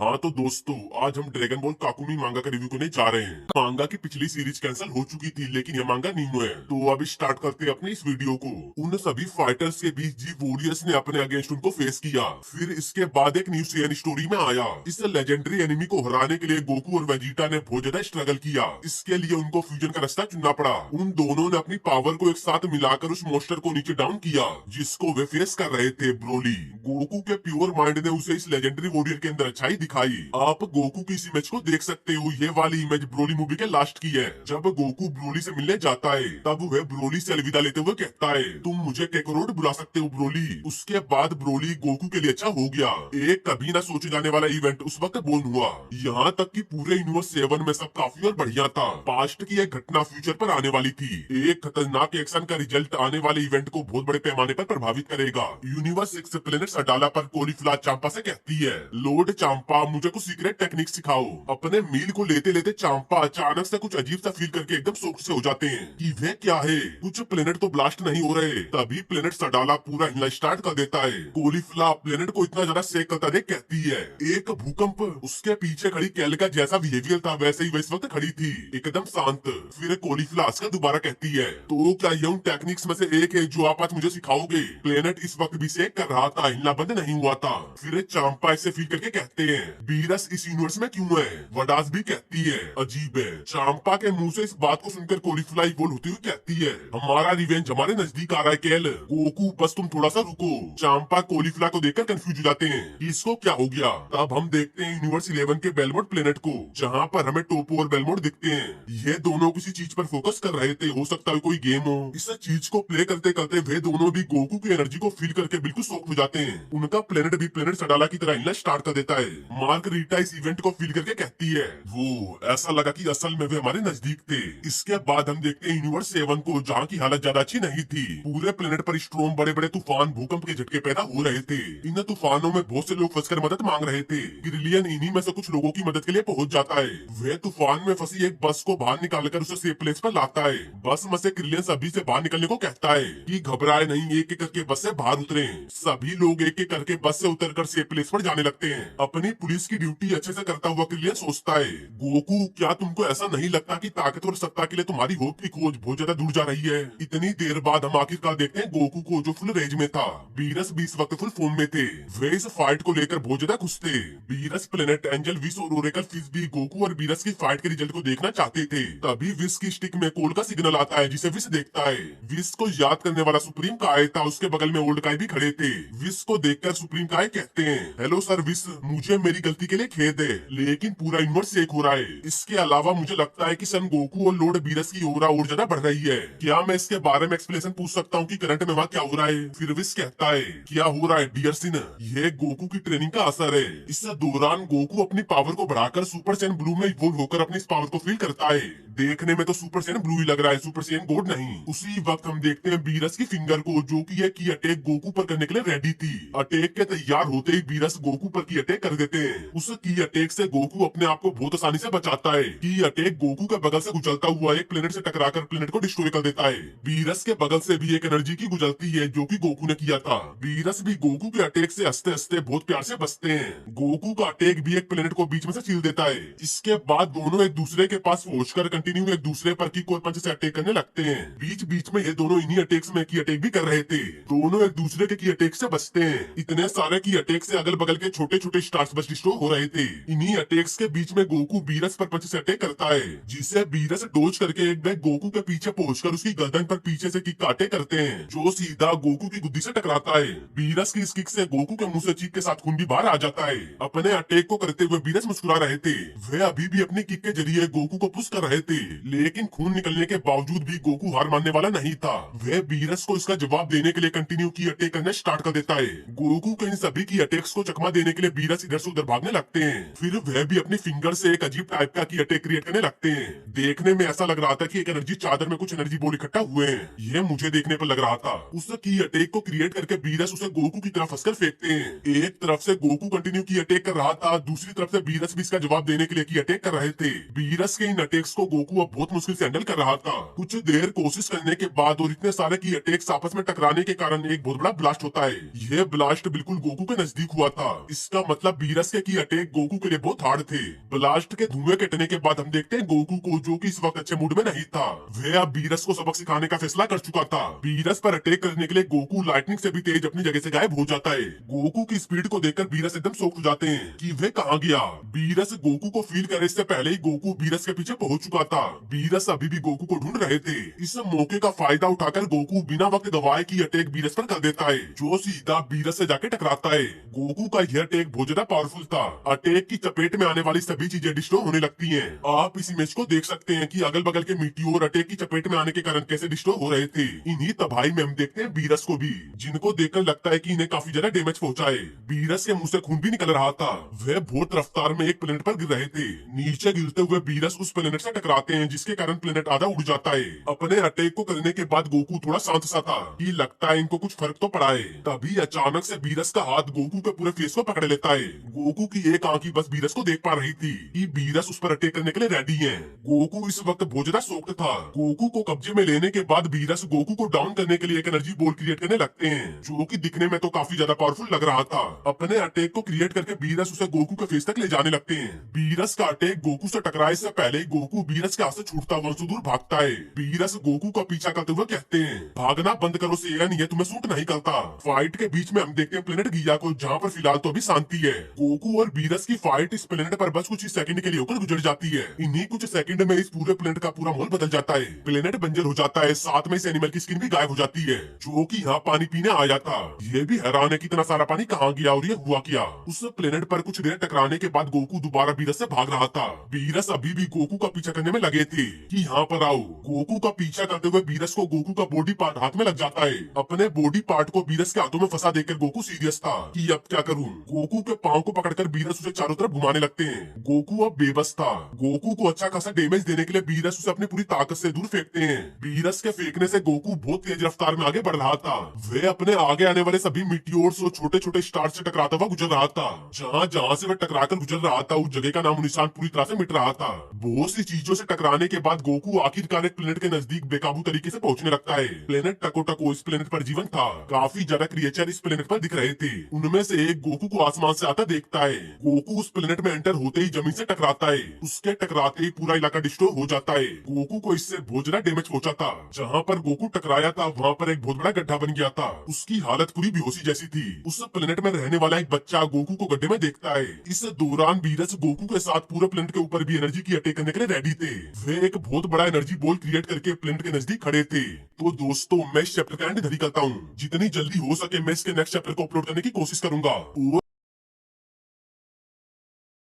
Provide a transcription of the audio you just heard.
हाँ तो दोस्तों, आज हम ड्रैगन बॉल काकुमी मांगा का रिव्यू करने जा रहे हैं। मांगा की पिछली सीरीज कैंसिल हो चुकी थी, लेकिन ये मांगा न्यू है। तो अब स्टार्ट करते हैं अपने इस वीडियो को। उन सभी फाइटर्स के बीच जी वॉरियर्स ने अपने अगेंस्ट उनको फेस किया। फिर इसके बाद एक न्यू सीएन स्टोरी में आया। इस लेजेंडरी एनिमी को हराने के लिए गोकू और वेजिटा ने बहुत ज्यादा स्ट्रगल किया। इसके लिए उनको फ्यूजन का रास्ता चुनना पड़ा। उन दोनों ने अपनी पावर को एक साथ मिलाकर उस मोस्टर को नीचे डाउन किया, जिसको वे फेस कर रहे थे, ब्रोली। गोकू के प्योर माइंड ने उसे इस लेजेंडरी वॉरियर के अंदर अच्छाई दिखाई। आप गोकू की इस इमेज को देख सकते हो। ये वाली इमेज ब्रोली मूवी के लास्ट की है। जब गोकू ब्रोली से मिलने जाता है, तब वह ब्रोली से अलविदा लेते हुए कहता है, तुम मुझे केकोरोड बुला सकते हो ब्रोली। उसके बाद ब्रोली गोकू के लिए अच्छा हो गया। एक कभी ना सोचे जाने वाला इवेंट उस वक्त बोर्न हुआ। यहाँ तक कि पूरे यूनिवर्स 7 में सब काफी और बढ़िया था। पास्ट की एक घटना फ्यूचर पर आने वाली थी। एक खतरनाक एक्शन का रिजल्ट आने वाले इवेंट को बहुत बड़े पैमाने पर प्रभावित करेगा। यूनिवर्स 6 प्लेनेट सडाला पर कोलीफ्ला चांपा से कहती है, लॉर्ड चांपा मुझे कुछ सीक्रेट टेक्निक सिखाओ। अपने मील को लेते लेते चांपा अचानक से कुछ अजीब सा फील करके एकदम शॉक से हो जाते हैं कि वे क्या है। कुछ प्लेनेट तो ब्लास्ट नहीं हो रहे। तभी प्लेनेट सडाला पूरा हिलना स्टार्ट कर देता है। कोलीफ्ला प्लेनेट को इतना ज्यादा सेक करता देख कहती है, एक भूकंप। उसके पीछे खड़ी कैल का जैसा बिहेवियर था वैसे ही वह इस वक्त खड़ी थी, एकदम शांत। फिर कोलीफ्ला हंसकर दोबारा कहती है, तो क्या ये उन टेक्निक्स में से एक है जो आप आज मुझे सिखाओगे? प्लेनेट इस वक्त भी सेक कर रहा था, हिलना बंद नहीं हुआ था। फिर चांपा इसे फील करके कहते हैं, बीरस इस यूनिवर्स में क्यों है? वडास भी कहती है, अजीब है। चांपा के मुंह से इस बात को सुनकर कोलीफ्लाई बोल होती हुई कहती है, हमारा रिवेंज हमारे नजदीक आ रहा है केल। गोकू बस तुम थोड़ा सा रुको। चांपा कोलीफ्लाई को देखकर कंफ्यूज हो जाते हैं कि इसको क्या हो गया। तब हम देखते हैं यूनिवर्स 11 के बेलमोड प्लेनेट को, जहाँ पर हमें टोपो और बेलमोड दिखते हैं। ये दोनों किसी चीज पर फोकस कर रहे थे, हो सकता है कोई गेम हो। इस चीज को प्ले करते करते वे दोनों भी गोकू की एनर्जी को फील करके बिल्कुल शॉक हो जाते हैं। उनका प्लेनेट भी प्लेनेट सडाला की तरह हिलना स्टार्ट कर देता है। मार्क रीटा इस इवेंट को फील करके कहती है, वो ऐसा लगा कि असल में वे हमारे नजदीक थे। इसके बाद हम देखते हैं यूनिवर्स 7 को, जहाँ की हालत ज्यादा अच्छी नहीं थी। पूरे प्लेनेट पर स्ट्रॉम, बड़े बड़े तूफान, भूकंप के झटके पैदा हो रहे थे। इन तूफानों में बहुत से लोग फंसकर मदद मांग रहे थे। ग्रिलियन इन्हीं में से कुछ लोगों की मदद के लिए पहुंच जाता है। वह तूफान में फंसी एक बस को बाहर निकालकर उसे सेफ प्लेस पर लाता है। बस में से ग्रिलियन सभी से बाहर निकलने को कहता है कि घबराए नहीं, एक एक करके बस से बाहर उतरे। सभी लोग एक एक करके बस से उतरकर सेफ प्लेस पर जाने लगते हैं। अपनी पुलिस की ड्यूटी अच्छे से करता हुआ ग्रिलियन सोचता है, गोकू क्या तुमको ऐसा नहीं लगता कि ताकत और सत्ता के लिए तुम्हारी होप की खोज बहुत ज्यादा दूर जा रही है? इतनी देर बाद हम आखिरकार देखते हैं गोकू को, जो फुल रेंज में था। बीरस भी इस वक्त फुल फॉर्म में थे। वे इस फाइट को लेकर बहुत ज्यादा खुश थे। बीरस, प्लेनेट, एंजल, विश और ओरेकल फिश भी गोकू और बीरस की फाइट के रिजल्ट को देखना चाहते थे। तभी विश की स्टिक में कोल का सिग्नल आता है, जिसे विश देखता है। विश को याद करने वाला सुप्रीम काय था, उसके बगल में ओल्ड काय भी खड़े थे। विश को देखकर सुप्रीम काय कहते हैं, हेलो सर विश, मुझे मेरी गलती के लिए खेद है, लेकिन पूरा यूनिवर्स सेक हो रहा है। इसके अलावा मुझे लगता है कि सन गोकू और लॉर्ड बीरस की ओरा और ज्यादा बढ़ रही है। क्या मैं इसके बारे में एक्सप्लेनेशन पूछ सकता हूँ कि करंट में वहाँ क्या हो रहा है? फिर विश कहता है, क्या हो रहा है डियर सिन, ये गोकू की ट्रेनिंग का असर है। इस दौरान गोकू अपनी पावर को बढ़ाकर सुपर सैयन ब्लू में इवॉल्व होकर अपनी इस पावर को फील करता है। देखने में तो सुपर सैयन ब्लू ही लग रहा है, सुपर सैयन गोड नहीं। उसी वक्त हम देखते हैं बीरस की फिंगर को, जो कि है की अटैक गोकू पर करने के लिए रेडी थी। अटैक के तैयार होते ही बीरस गोकू पर की अटैक कर देते हैं। उस की अटैक से गोकू अपने आप को बहुत आसानी से बचाता है। की अटैक गोकू के बगल से गुजरता हुआ एक प्लेनेट से टकराकर प्लेनेट को डिस्ट्रॉय कर देता है। बीरस के बगल से भी एक एनर्जी की गुजरती है, जो कि गोकू ने किया था। बीरस भी गोकू के अटैक से हंसते हंसते बहुत प्यार से बचते हैं। गोकू का अटैक भी एक प्लेनेट को बीच में से छील देता है। इसके बाद दोनों एक दूसरे के पास पहुंचकर कंटिन्यू एक दूसरे पर किक और पंच से अटैक करने लगते हैं। बीच बीच में ये दोनों इन्हीं अटैक्स में की अटैक भी कर रहे थे। दोनों एक दूसरे के की अटैक से बचते हैं। इतने सारे की अटैक से अगल बगल के छोटे छोटे स्टार्स बस डिस्ट्रॉय हो रहे थे। इन्हीं अटैक्स के बीच में गोकू बीरस पर पंच से अटैक करता है, जिसे बीरस डोज करके एक बैग गोकू के पीछे पहुंचकर उसकी गर्दन पर पीछे से किक काटे करते हैं, जो सीधा गोकू की गुद्दी से टकराता है। बीरस की इस किक से गोकू के मुंह से चीख के साथ खून भी बाहर आ जाता है। अपने अटैक को करते हुए बीरस मुस्कुरा रहे थे। वे अभी भी अपनी किक के जरिए गोकू को पुश कर रहे थे, लेकिन खून निकलने के बावजूद भी गोकू हार मानने वाला नहीं था। वह बीरस को इसका जवाब देने के लिए कंटिन्यू की अटैक करना स्टार्ट कर देता है। गोकू के इन सभी की अटैक्स को चकमा देने के लिए बीरस इधर से उधर भागने लगते हैं। फिर वह भी अपनी फिंगर से एक अजीब टाइप का की अटैक क्रिएट करने लगते हैं। देखने में ऐसा लग रहा था कि एक एनर्जी चादर में कुछ एनर्जी बॉल इकट्ठा हुए हैं। यह मुझे देखने पर लग रहा था। उस की अटैक को क्रिएट करके बीरस उसे गोकू की तरफ फंसकर फेंकते हैं। एक तरफ से गोकू कंटिन्यू की अटैक कर रहा था, दूसरी तरफ से बीरस भी इसका जवाब देने के लिए की अटैक कर रहे थे। बीरस के इन अटैक्स को गोकू अब बहुत मुश्किल से हैंडल कर रहा था। कुछ देर कोशिश करने के बाद और इतने सारे की अटैक्स आपस में टकराने के कारण एक बहुत बड़ा ब्लास्ट होता है। यह ब्लास्ट बिल्कुल गोकू के नजदीक हुआ था। इसका मतलब बीरस के की अटैक गोकू के लिए बहुत हार्ड थे। ब्लास्ट के धुएं कटने के बाद हम देखते हैं गोकू को, जो कि इस वक्त अच्छे मूड में नहीं था। वह अब बीरस को सबक सिखाने का फैसला कर चुका था। बीरस पर अटैक करने के लिए गोकू लाइटनिंग से भी तेज अपनी जगह से गायब हो जाता है। गोकू की स्पीड को देखकर बीरस एकदम शॉक हो जाते हैं कि वह कहाँ गया। बीरस गोकू को फील करे इससे पहले ही गोकू बीरस के पीछे पहुंच चुका था। बीरस अभी भी गोकू को ढूंढ रहे थे। इस मौके का फायदा उठाकर गोकू बिना वक्त गवाए की अटैक बीरस पर कर देता है, जो सीधा बीरस से जाके टकराता है। गोकू का यह अटैक बहुत ज्यादा पावरफुल था। अटैक की चपेट में आने वाली सभी चीजें डिस्ट्रॉय होने लगती हैं। आप इस इमेज को देख सकते हैं कि अगल बगल के मीटियोर अटैक की चपेट में आने के कारण कैसे डिस्ट्रॉय हो रहे थे। इन्हीं तबाही में हम देखते हैं बीरस को भी, जिनको देखकर लगता है कि इन्हें काफी ज्यादा डैमेज पहुंचा है। बीरस के मुंह से खून भी निकल रहा था। वह बहुत रफ्तार में एक प्लेनेट पर गिर रहे थे। नीचे गिरते हुए बीरस उस प्लेनेट से टकराते हैं, जिसके कारण प्लेनेट आधा उड़ जाता है। अपने अटैक को करने के बाद गोकू थोड़ा शांत सा था कि लगता है इनको कुछ फर्क तो पड़ा है। तभी अचानक से बीरस का हाथ गोकू के पूरे फेस को पकड़ लेता है। गोकू की एक आंख ही बस बीरस को देख पा रही थी कि बीरस उस पर अटैक करने के लिए रेडी है। गोकू इस वक्त बहुत ज्यादा शॉक्ड था। गोकू को कब्जे में लेने के बाद बीरस गोकू को डाउन करने के लिए एक एनर्जी बॉल क्रिएट करने लगते हैं, जो कि दिखने में तो काफी ज्यादा पावरफुल लग रहा था। अपने अटैक को क्रिएट करके बीरस उसे गोकू के फेस तक ले जाने लगते हैं। बीरस का अटैक गोकू से टकराए से पहले ही गोकू बीरस के हाथ से छूटता हुआ दूर भागता है। बीरस गोकू का पीछा करते हुए कहते हैं, भागना बंद करो सेयन, ये तुम्हें सूट नहीं करता। फाइट के बीच में हम देखते हैं प्लेनेट गिया को, जहाँ पर फिलहाल तो अभी शांति है। गोकू और बीरस की फाइट इस प्लेनेट पर बस कुछ ही सेकंड के लिए होकर गुजर जाती है। इन्हीं कुछ सेकंड में इस पूरे प्लेनेट का पूरा माहौल बदल जाता है। प्लेनेट बंजर हो जाता है, साथ में इस एनिमल की स्किन भी गायब हो जाती है, जो कि यहाँ पानी पीने आया था। ये भी हैरान है कि इतना सारा पानी कहाँ गया और ये हुआ क्या। उस प्लेनेट पर कुछ देर टकराने के बाद गोकू दोबारा बीरस से भाग रहा था। बीरस अभी भी गोकू का पीछा करने में लगे थे कि यहाँ पर आओ। गोकू का पीछा करते हुए बीरस को गोकू का बॉडी पार्ट हाथ में लग जाता है। अपने बॉडी पार्ट को बीरस के हाथों में फंसा देखकर गोकू सीरियस था कि अब क्या करूं। गोकू के पांव को पकड़कर बीरस उसे चारों तरफ घुमाने लगते हैं। गोकू अब बेबस था। गोकू को अच्छा खासा डैमेज देने के लिए बीरस उसे अपनी पूरी ताकत से दूर फेंकते हैं। बीरस के फेंकने से गोकू बहुत तेज रफ्तार में आगे बढ़ रहा था। वह अपने आगे आने वाले सभी मीटियोर्स और छोटे छोटे स्टार से टकराता हुआ गुजर रहा था। जहाँ जहाँ से वह टकराकर गुजर रहा था, उस जगह का नामो निशान पूरी तरह से मिट रहा था। बहुत सी चीजों से टकराने के बाद गोकू आखिरकार एक प्लेनेट के नजदीक बेकाबू तरीके से पहुंचने लगता है। प्लेनेट टको टको इस प्लेनेट पर जीवन था। काफी ज्यादा क्रिएचर इस प्लेनेट पर दिख रहे थे। उनमें से एक गोकू को आसमान से आता देखता है। गोकू उस प्लेनेट में एंटर होते ही जमीन से टकराता है। उसके टकराते ही पूरा इलाका डिस्ट्रॉय हो जाता है। गोकू को इससे बहुत ज्यादा डैमेज पहुंचा था। जहाँ पर गोकू टकराया था वहाँ पर एक बहुत बड़ा गड्ढा बन गया था। उसकी हालत पूरी बेहोशी जैसी थी। उस प्लेनेट में रहने वाला एक बच्चा गोकू को गड्ढे में देखता है। इस दौरान बीरस गोकू के साथ पूरे प्लेनेट के ऊपर भी एनर्जी की अटैक करने के लिए रेडी थे। वे एक बहुत बड़ा एनर्जी बॉल क्रिएट करके प्लेनेट के नजदीक खड़े थे। तो दोस्तों, मैं इस चैप्टर का एंड इधर ही करता हूँ। जितनी जल्दी हो सके मैं इसके नेक्स्ट चैप्टर को अपलोड करने की कोशिश करूंगा।